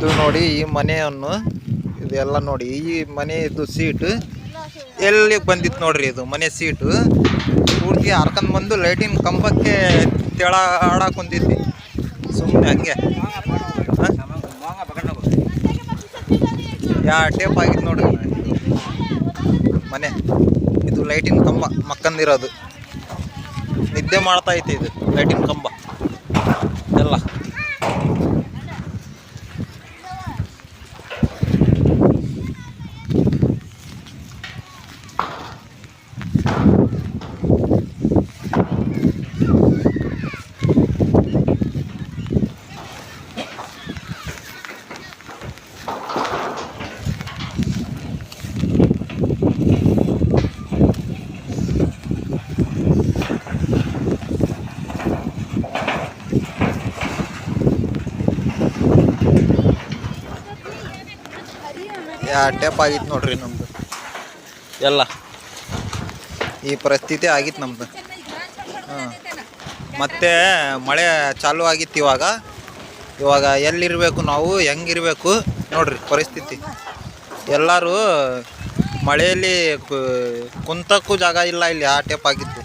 ಇದು ನೋಡಿ ಈ ಮನೆಯನ್ನು ಇದೆಲ್ಲ ನೋಡಿ ಈ ಮನೆಯದು ಸೀಟ್ ಎಲ್ಲಿ ಬಂದಿತ್ತು ನೋಡ್ರಿ. ಇದು ಮನೆ ಸೀಟು ಪೂರ್ತಿ ಹರ್ಕೊಂಡ್ ಬಂದು ಲೈಟಿನ ಕಂಬಕ್ಕೆ ತೆಳ ಆಡಕ್ಕೆ ಹೊಂದಿದ್ವಿ ಸುಮ್ಮನೆ ಹಂಗೆ. ಟೇಪ್ ಆಗಿತ್ತು ನೋಡ್ರಿ ಮನೆ. ಇದು ಲೈಟಿನ ಕಂಬ ಮಕ್ಕಂದಿರೋದು ನಿದ್ದೆ ಮಾಡ್ತಾ ಐತಿ. ಇದು ಲೈಟಿನ ಕಂಬ ಎಲ್ಲ ಟೇಪ್ ಆಗಿತ್ತು ನೋಡ್ರಿ ನಮ್ದು ಎಲ್ಲ. ಈ ಪರಿಸ್ಥಿತಿ ಆಗಿತ್ತು ನಮ್ದು. ಮತ್ತೆ ಮಳೆ ಚಾಲು ಆಗಿತ್ತು. ಇವಾಗ ಎಲ್ಲಿರಬೇಕು ನಾವು, ಹೆಂಗಿರ್ಬೇಕು ನೋಡ್ರಿ ಪರಿಸ್ಥಿತಿ. ಎಲ್ಲರೂ ಮಳೆಯಲ್ಲಿ ಕುಂತಕ್ಕೂ ಜಾಗ ಇಲ್ಲ ಇಲ್ಲಿ. ಟೇಪ್ ಆಗಿತ್ತು.